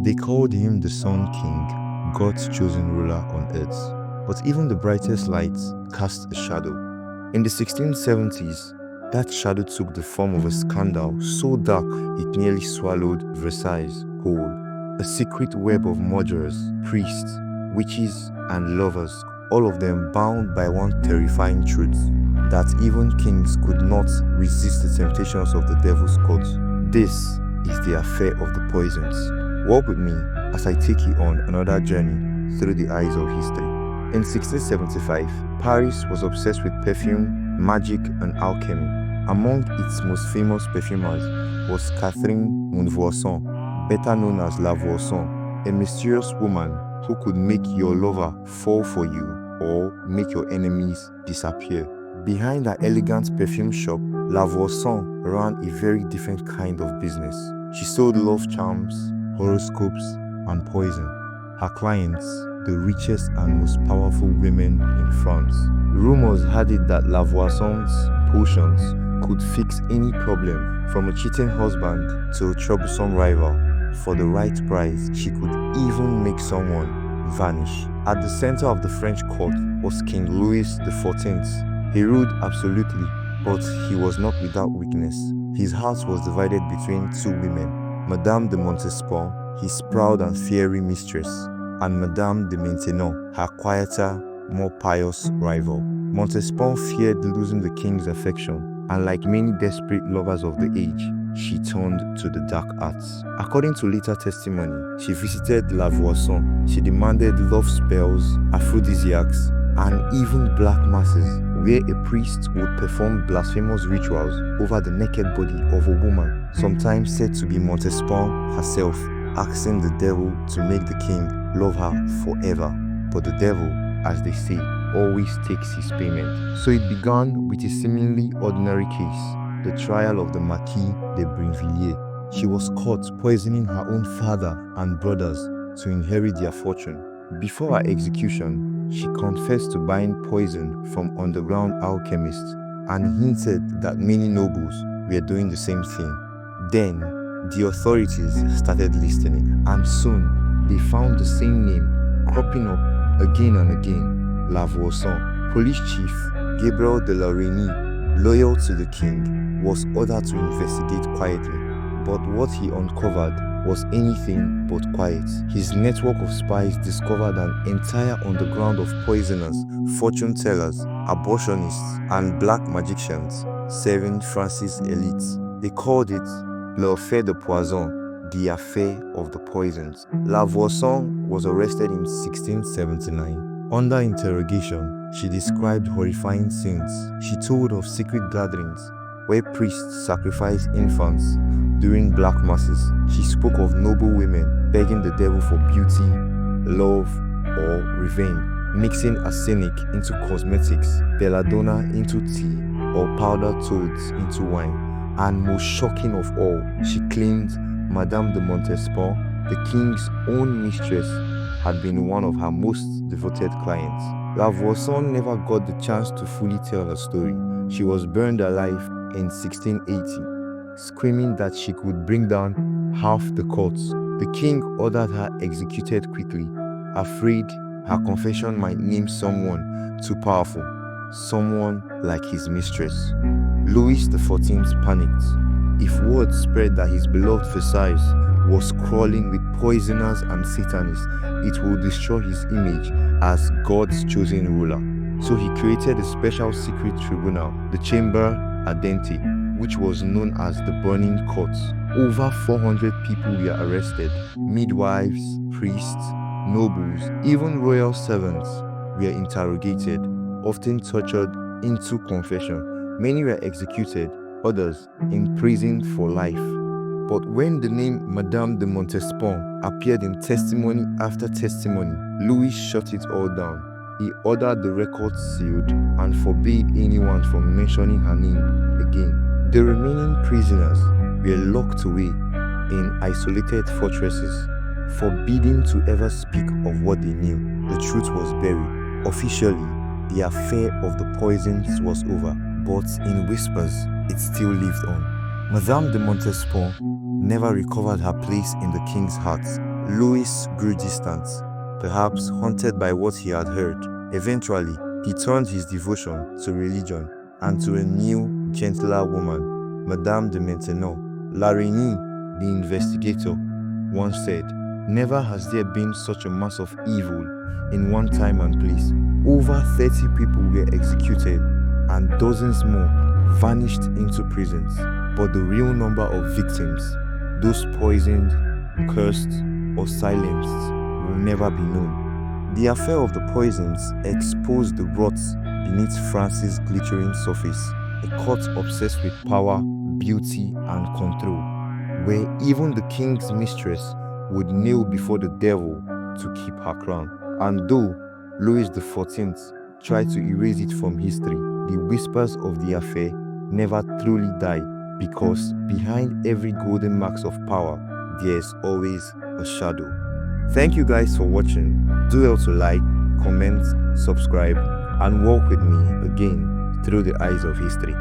They called him the Sun King, God's chosen ruler on earth. But even the brightest lights cast a shadow. In the 1670s, that shadow took the form of a scandal so dark it nearly swallowed Versailles whole. A secret web of murderers, priests, witches, and lovers, all of them bound by one terrifying truth, that even kings could not resist the temptations of the devil's court. This is the affair of the poisons. Walk with me as I take you on another journey through the eyes of history. In 1675, Paris was obsessed with perfume, magic, and alchemy. Among its most famous perfumers was Catherine Montvoisin, better known as La Voisin, a mysterious woman who could make your lover fall for you or make your enemies disappear. Behind her elegant perfume shop, La Voisin ran a very different kind of business. She sold love charms, horoscopes, and poison. Her clients, the richest and most powerful women in France. Rumors had it that La Voisin's potions could fix any problem, from a cheating husband to a troublesome rival. For the right price, she could even make someone vanish. At the center of the French court was King Louis XIV. He ruled absolutely, but he was not without weakness. His heart was divided between two women, Madame de Montespan, his proud and fiery mistress, and Madame de Maintenon, her quieter, more pious rival. Montespan feared losing the king's affection, and like many desperate lovers of the age, she turned to the dark arts. According to later testimony, she visited La Voisin. She demanded love spells, aphrodisiacs, and even black masses, where a priest would perform blasphemous rituals over the naked body of a woman, sometimes said to be Montespan herself, asking the devil to make the king love her forever. But the devil, as they say, always takes his payment. So it began with a seemingly ordinary case, the trial of the Marquis de Brinvilliers. She was caught poisoning her own father and brothers to inherit their fortune. Before her execution, she confessed to buying poison from underground alchemists and hinted that many nobles were doing the same thing. Then, the authorities started listening, and soon they found the same name cropping up again and again, La Voisin. Police Chief Gabriel de la Reynie, loyal to the king, was ordered to investigate quietly, but what he uncovered was anything but quiet. His network of spies discovered an entire underground of poisoners, fortune tellers, abortionists, and black magicians serving France's elites. They called it l'affaire de poison, the affair of the poisons. La Voisin was arrested in 1679. Under interrogation, she described horrifying scenes. She told of secret gatherings where priests sacrificed infants during black masses. She spoke of noble women begging the devil for beauty, love, or revenge, mixing arsenic into cosmetics, belladonna into tea, or powdered toads into wine. And most shocking of all, she claimed Madame de Montespan, the king's own mistress, had been one of her most devoted clients. La Voisin never got the chance to fully tell her story. She was burned alive in 1680, screaming that she could bring down half the courts. The king ordered her executed quickly, afraid her confession might name someone too powerful, someone like his mistress. Louis XIV panicked. If word spread that his beloved Versailles was crawling with poisoners and Satanists, it would destroy his image as God's chosen ruler. So he created a special secret tribunal, the Chamber Ardente, which was known as the Burning Court. Over 400 people were arrested. Midwives, priests, nobles, even royal servants were interrogated, often tortured into confession. Many were executed, others imprisoned for life. But when the name Madame de Montespan appeared in testimony after testimony, Louis shut it all down. He ordered the records sealed and forbade anyone from mentioning her name again. The remaining prisoners were locked away in isolated fortresses, forbidden to ever speak of what they knew. The truth was buried. Officially, the affair of the poisons was over, but in whispers, it still lived on. Madame de Montespan never recovered her place in the king's heart. Louis grew distant, perhaps haunted by what he had heard. Eventually, he turned his devotion to religion and to a new, gentler woman, Madame de Maintenon. Larigny, the investigator, once said, "Never has there been such a mass of evil in one time and place. Over 30 people were executed and dozens more vanished into prisons. But the real number of victims, those poisoned, cursed, or silenced, will never be known." The affair of the poisons exposed the rots beneath France's glittering surface, a court obsessed with power, beauty, and control, where even the king's mistress would kneel before the devil to keep her crown. And though Louis XIV tried to erase it from history, the whispers of the affair never truly died, because behind every golden marks of power, there's always a shadow. Thank you guys for watching. Do well to like, comment, subscribe, and walk with me again through the eyes of history.